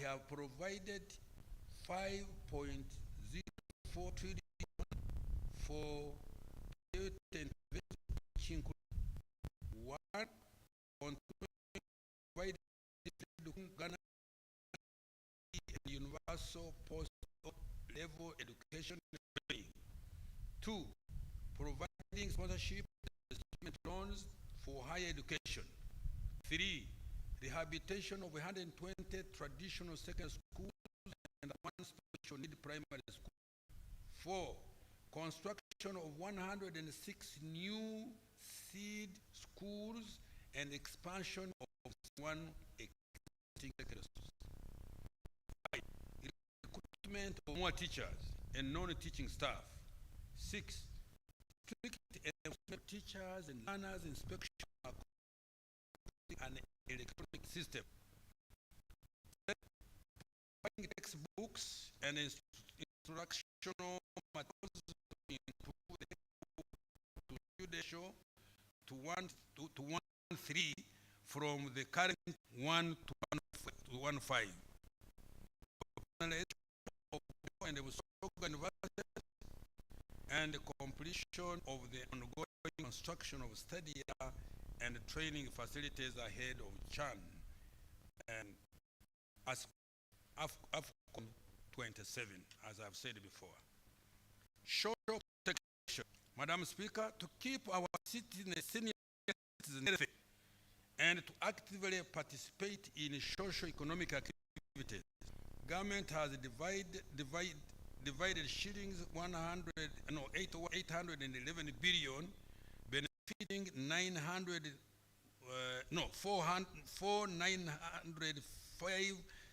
have provided 5.04 trillion for private investment, which include one on providing Ghana universal post-level education training. 2, providing sponsorship and student loans for higher education. 3, rehabilitation of 120 traditional secondary schools and 1 special need primary school. 4, construction of 106 new seed schools and expansion of 1 existing secondary schools. 5, recruitment of more teachers and non-teaching staff. 6, strict enforcement of teachers and learners inspection and electronic system. 7, providing textbooks and instructional materials to improve the to 1.3 from the current 1 to 1.5. And and the completion of the ongoing construction of study and training facilities ahead of Chan and as AFCON 27, as I've said before. Social protection, Madam Speaker, to keep our senior citizens healthy and to actively participate in socio-economic activities. Government has divided shillings 811 billion, benefiting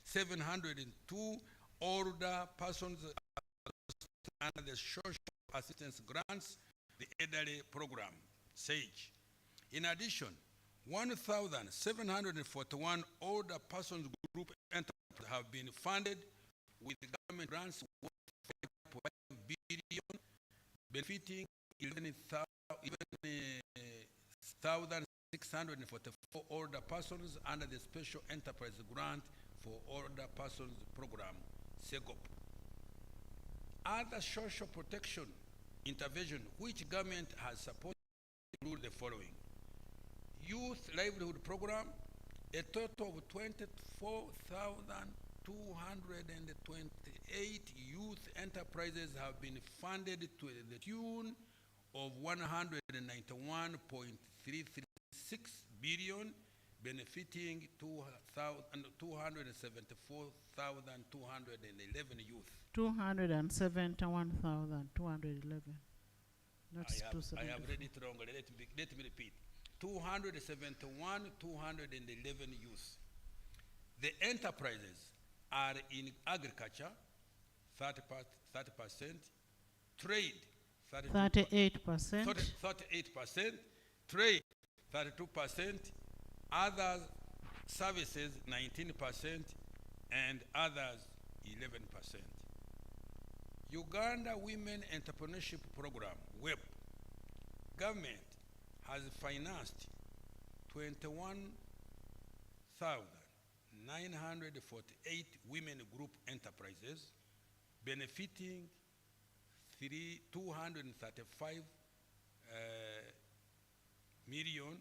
702 older persons under the social assistance grants, the elderly program, SAGE. In addition, 1,741 older persons group enterprises have been funded with government grants worth 5.5 billion, benefiting 11,644 older persons under the Special Enterprise Grant for Older Persons Program, SEGOP. Other social protection intervention which government has supported include the following: Youth Livelihood Program, a total of 24,228 youth enterprises have been funded to the tune of 191.336 billion, benefiting 274,211 youth. 271,211. Not 274. I have read it wrong. Let me repeat. 271,211 youth. The enterprises are in agriculture, 30%, trade, 38%, trade, 32%, other services, 19%, and others, 11%. Uganda Women Entrepreneurship Program, WEP. Government has financed 21,948 women group enterprises, benefiting 235 million,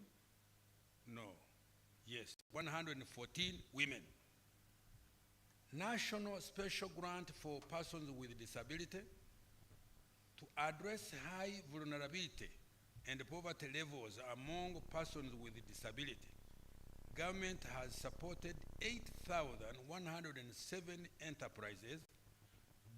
114 women. National Special Grant for Persons with Disability to address high vulnerability and poverty levels among persons with disability. Government has supported 8,107 enterprises,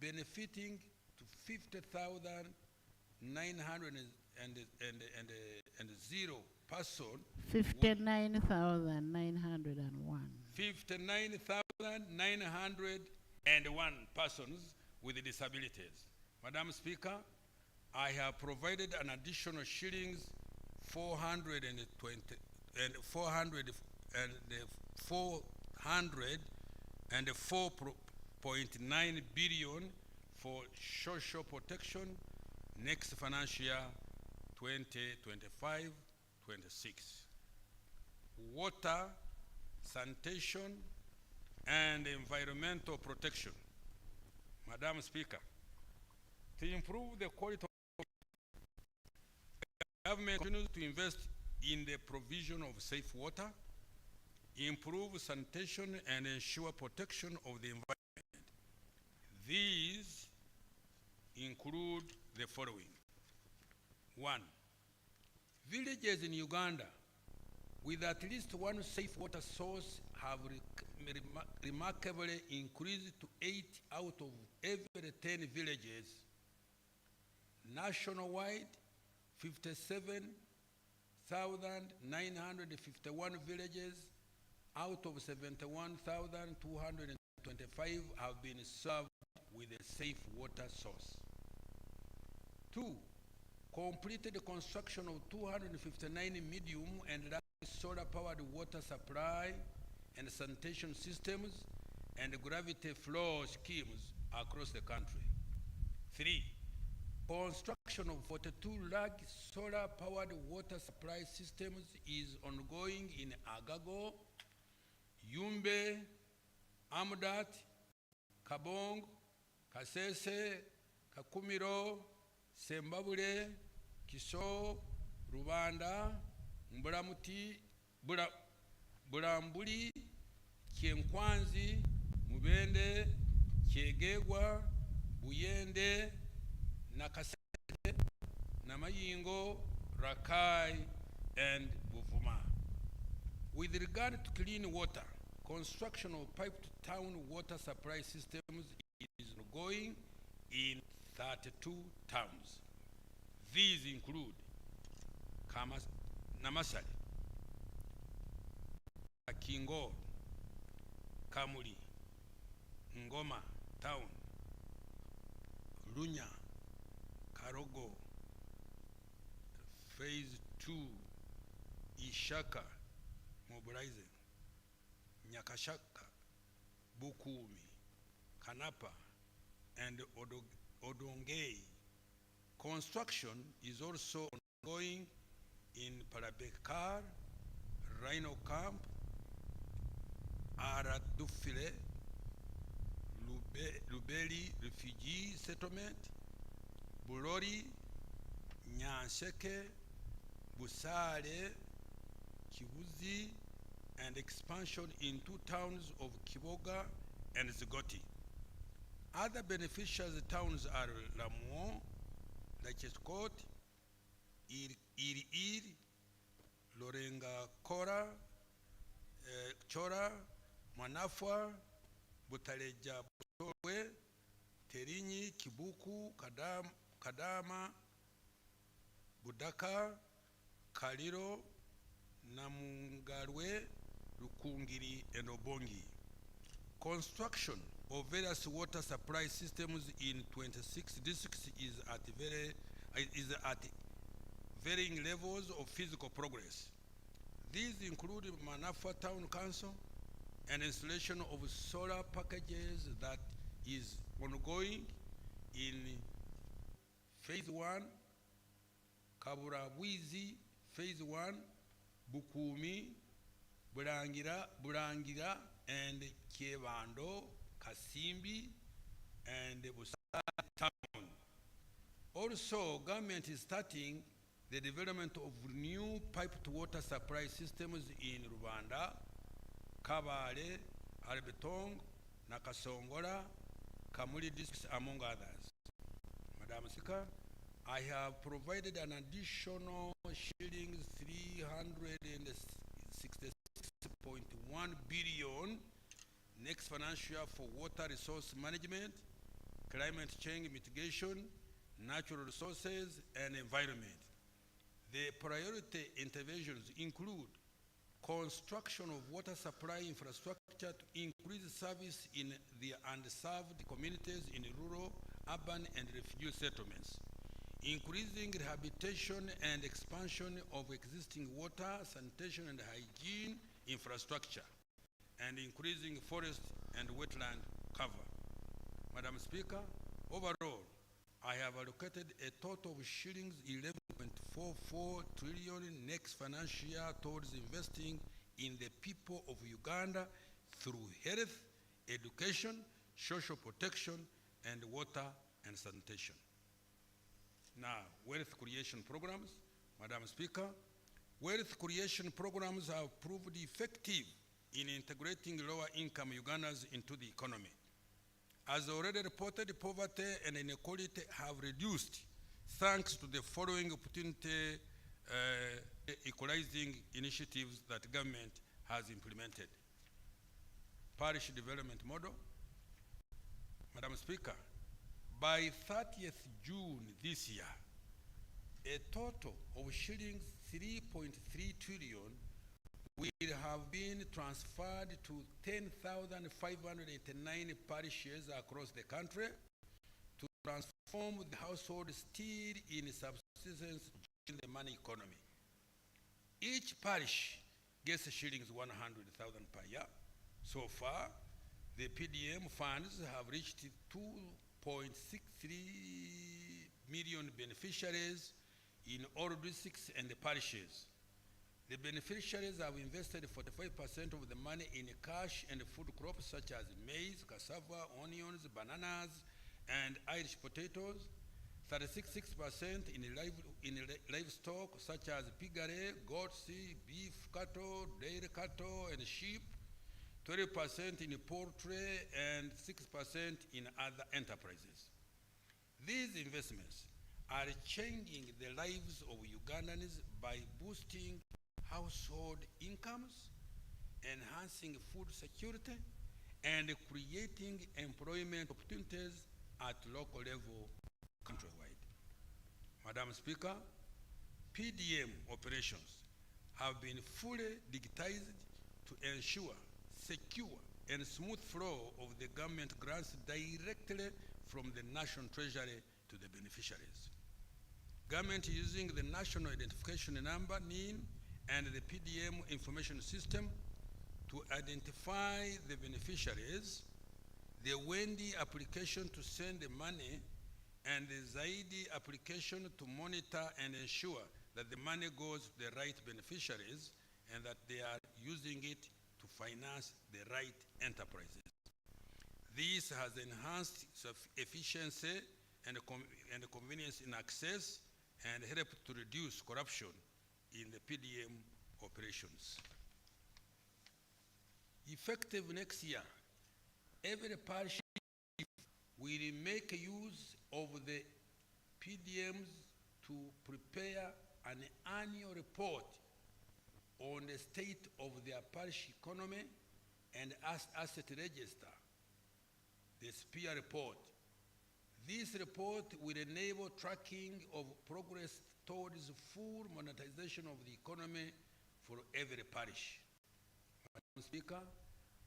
benefiting to 50,900 persons. 59,901. 59,901 persons with disabilities. Madam Speaker, I have provided an additional shillings 404.9 billion for social protection next financial year 2025-26. Water, sanitation, and environmental protection. Madam Speaker, to improve the quality of government continues to invest in the provision of safe water, improve sanitation, and ensure protection of the environment. These include the following. 1. Villages in Uganda with at least one safe water source have remarkably increased to 8 out of every 10 villages. Nationwide, 57,951 villages out of 71,225 have been served with a safe water source. 2. Completed the construction of 259 medium and large solar-powered water supply and sanitation systems and gravity flow schemes across the country. 3. Construction of 42 large solar-powered water supply systems is ongoing in Agago, Yumbe, Amudat, Kabong, Kasese, Kakumiro, Sembabule, Kiso, Rubanda, Bulambuli, Kienkwanzi, Mubende, Kiegegwa, Buyende, Nakasete, Namayingo, Rakai, and Buvuma. With regard to clean water, construction of pipe-to-town water supply systems is ongoing in 32 towns. These include Namasale, Kingo, Kamuli, Ngoma Town, Lunya, Karogo, Phase 2, Ishaka, Mobilizing, Nyakashaka, Bukumi, Kanapa, and Odongei. Construction is also ongoing in Parabekar, Rhino Camp, Aradufile, Lubeli Refugee Settlement, Bulori, Nyansheke, Busale, Kibuzi, and expansion in 2 towns of Kiboga and Zigoti. Other beneficiary towns are Lamuo, Lacheskot, Iri, Lorenga Kora, Chora, Manafwa, Butaleja Busolwe, Terinyi, Kibuku, Kadama, Budaka, Kaliro, Namungarwe, Rukungiri, and Obongi. Construction of various water supply systems in 26 districts is at varying levels of physical progress. These include Manafwa Town Council, an installation of solar packages that is ongoing in Phase 1, Kaburawizi Phase 1, Bukumi, Burangira, and Kievando, Kasimbi, and Busala Town. Also, government is starting the development of new pipe-to-water supply systems in Rwanda, Kabale, Albetong, Nakasongola, Kamuli districts, among others. Madam Speaker, I have provided an additional shillings 366.1 billion next financial year for water resource management, climate change mitigation, natural resources, and environment. The priority interventions include construction of water supply infrastructure to increase service in the underserved communities in rural, urban, and refugee settlements, increasing rehabilitation and expansion of existing water, sanitation, and hygiene infrastructure, and increasing forest and wetland cover. Madam Speaker, overall, I have allocated a total of shillings 11.44 trillion next financial year towards investing in the people of Uganda through health, education, social protection, and water and sanitation. Now, wealth creation programs, Madam Speaker. Wealth creation programs have proved effective in integrating lower income Ugandans into the economy. As already reported, poverty and inequality have reduced thanks to the following opportunity equalizing initiatives that government has implemented. Parish development model. Madam Speaker, by 30th June this year, a total of shillings 3.3 trillion will have been transferred to 10,589 parishes across the country to transform the household still in subsistence during the money economy. Each parish gets shillings 100,000 per year. So far, the PDM funds have reached 2.63 million beneficiaries in all districts and the parishes. The beneficiaries have invested 45% of the money in cash and food crops such as maize, cassava, onions, bananas, and Irish potatoes, 36% in livestock such as piggery, goats, beef cattle, dairy cattle, and sheep, 12% in poultry, and 6% in other enterprises. These investments are changing the lives of Ugandans by boosting household incomes, enhancing food security, and creating employment opportunities at local level countrywide. Madam Speaker, PDM operations have been fully digitized to ensure secure and smooth flow of the government grants directly from the National Treasury to the beneficiaries. Government using the National Identification Number, NIN, and the PDM information system to identify the beneficiaries, the Wendy application to send the money, and the Zaidi application to monitor and ensure that the money goes to the right beneficiaries and that they are using it to finance the right enterprises. This has enhanced efficiency and convenience in access and helped to reduce corruption in the PDM operations. Effective next year, every parish will make use of the PDMs to prepare an annual report on the state of their parish economy and asset register, the SPIA report. This report will enable tracking of progress towards full monetization of the economy for every parish. Madam Speaker,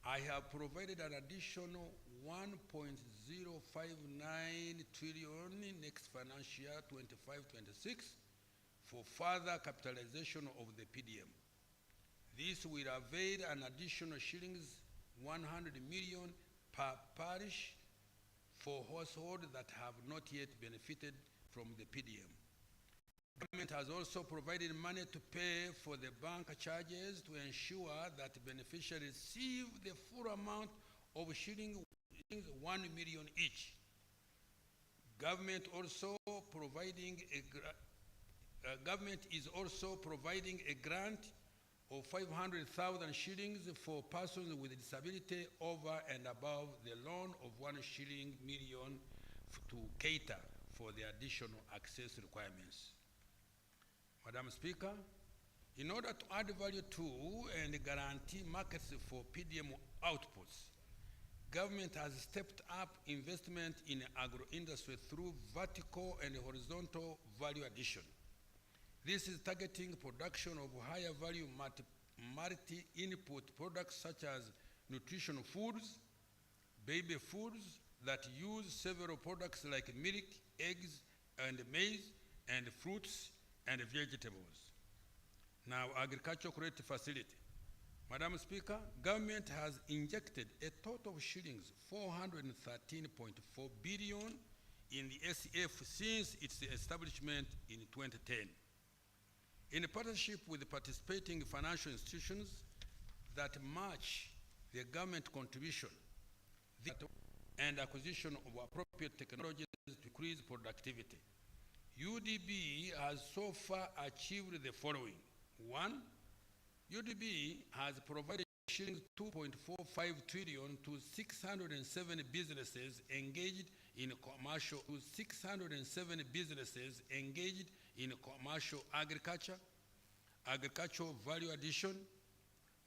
I have provided an additional 1.059 trillion next financial year 25-26 for further capitalization of the PDM. This will avail an additional shillings 100 million per parish for households that have not yet benefited from the PDM. Government has also provided money to pay for the bank charges to ensure that beneficiaries receive the full amount of shillings 1 million each. Government is also providing a grant of 500,000 shillings for persons with disability over and above the loan of 1 shilling million to cater for the additional access requirements. Madam Speaker, in order to add value to and guarantee markets for PDM outputs, government has stepped up investment in agro-industry through vertical and horizontal value addition. This is targeting production of higher value multi-input products such as nutritional foods, baby foods that use several products like milk, eggs, and maize, and fruits and vegetables. Now, agricultural credit facility. Madam Speaker, government has injected a total of shillings 413.4 billion in the SEF since its establishment in 2010. In a partnership with the participating financial institutions that match the government contribution, and acquisition of appropriate technologies to increase productivity. UDB has so far achieved the following. 1. UDB has provided shillings 2.45 trillion to 607 businesses engaged in commercial agriculture, agricultural value addition,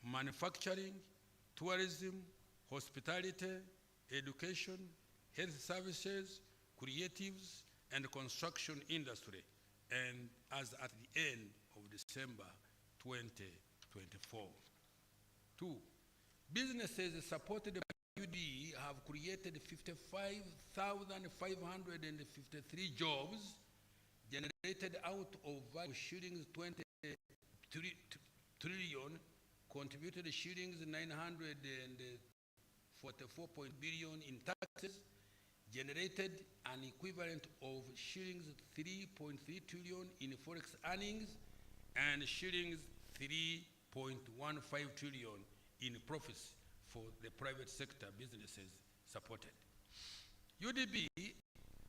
manufacturing, tourism, hospitality, education, health services, creatives, and construction industry, and as at the end of December 2024. 2. Businesses supported by UD have created 55,553 jobs, generated out of value shillings 23 trillion, contributed shillings 944 billion in taxes, generated an equivalent of shillings 3.3 trillion in forex earnings, and shillings 3.15 trillion in profits for the private sector businesses supported. UDB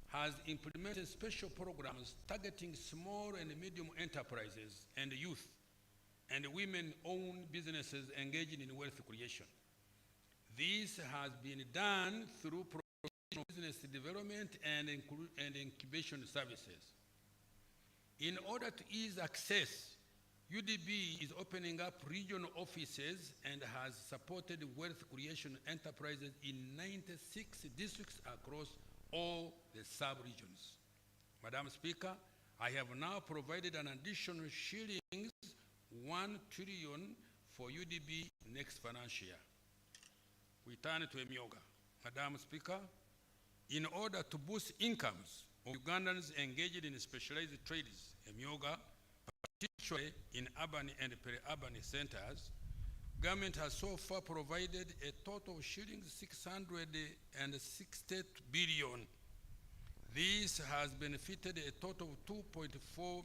has implemented special programs targeting small and medium enterprises and youth and women-owned businesses engaging in wealth creation. This has been done through business development and incubation services. In order to ease access, UDB is opening up regional offices and has supported wealth creation enterprises in 96 districts across all the sub-regions. Madam Speaker, I have now provided an additional shillings 1 trillion for UDB next financial year. We turn to Emyooga. Madam Speaker, in order to boost incomes of Ugandans engaged in specialized trades, Emyooga, particularly in urban and peri-urban centers, government has so far provided a total of shillings 660 billion. This has benefited a total of 2.4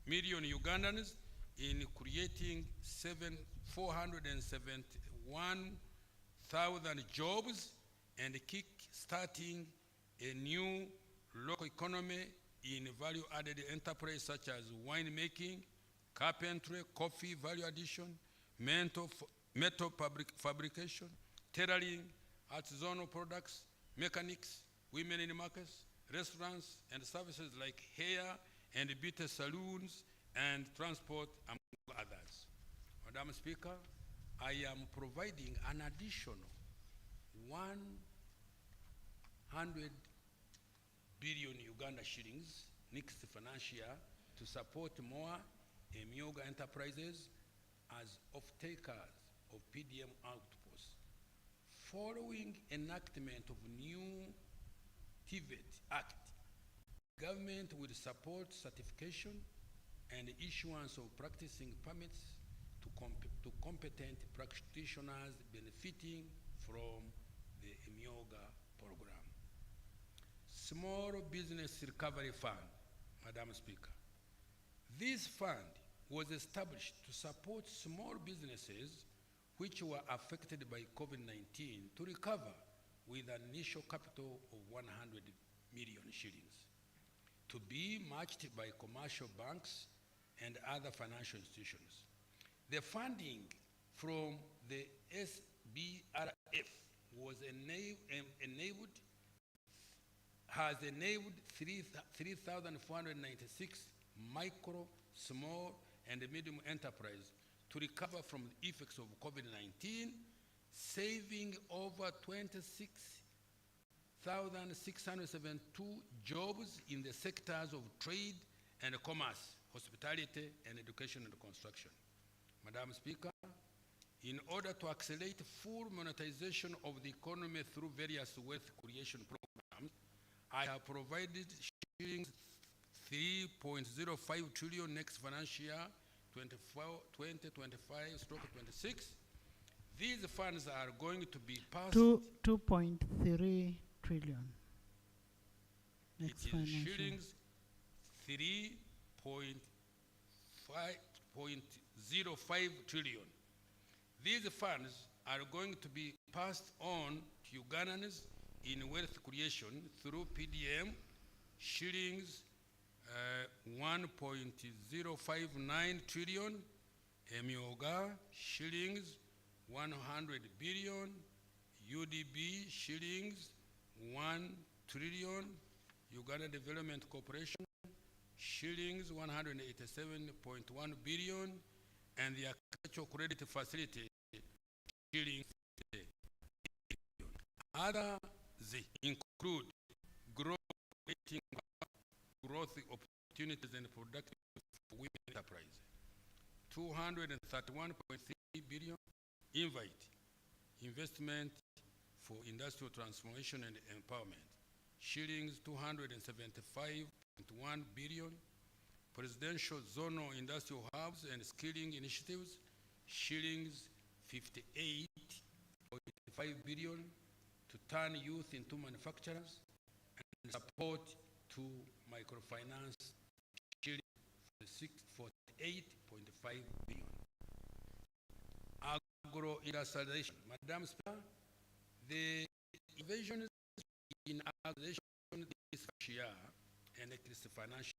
million Ugandans in creating 471,000 jobs and kick-starting a new local economy in value-added enterprises such as winemaking, carpentry, coffee value addition, metal fabrication, tailoring, artisanal products, mechanics, women in markets, restaurants, and services like hair and beauty salons and transport, among others. Madam Speaker, I am providing an additional 100 billion Uganda shillings next financial year to support more Emyooga enterprises as off-takers of PDM outposts. Following enactment of new TVET Act, government will support certification and issuance of practicing permits to competent practitioners benefiting from the Emyooga program. Small Business Recovery Fund, Madam Speaker. This fund was established to support small businesses which were affected by COVID-19 to recover with an initial capital of 100 million shillings, to be matched by commercial banks and other financial institutions. The funding from the SBRF has enabled 3,496 micro, small, and medium enterprises to recover from the effects of COVID-19, saving over 26,672 jobs in the sectors of trade and commerce, hospitality, and education and construction. Madam Speaker, in order to accelerate full monetization of the economy through various wealth creation programs, I have provided shillings 3.05 trillion next financial year, 2025/26. These funds are going to be passed. 2.3 trillion. Next it is financial. shillings 3.05 trillion. These funds are going to be passed on to Ugandans in wealth creation through PDM, shillings 1.059 trillion, Emyooga, shillings 100 billion, UDB, shillings 1 trillion, Uganda Development Corporation, shillings 187.1 billion, and the Agricultural Credit Facility, shillings 50 billion. Others include growth opportunities and productive for women enterprise, 231.3 billion, investment for industrial transformation and empowerment, shillings 275.1 billion, presidential zonal industrial hubs and skilling initiatives, shillings 58.5 billion, to turn youth into manufacturers, and support to microfinance, shillings 48.5 billion. Agro-industrialization. Madam Speaker, the innovations in agro-industrialization this year and next financial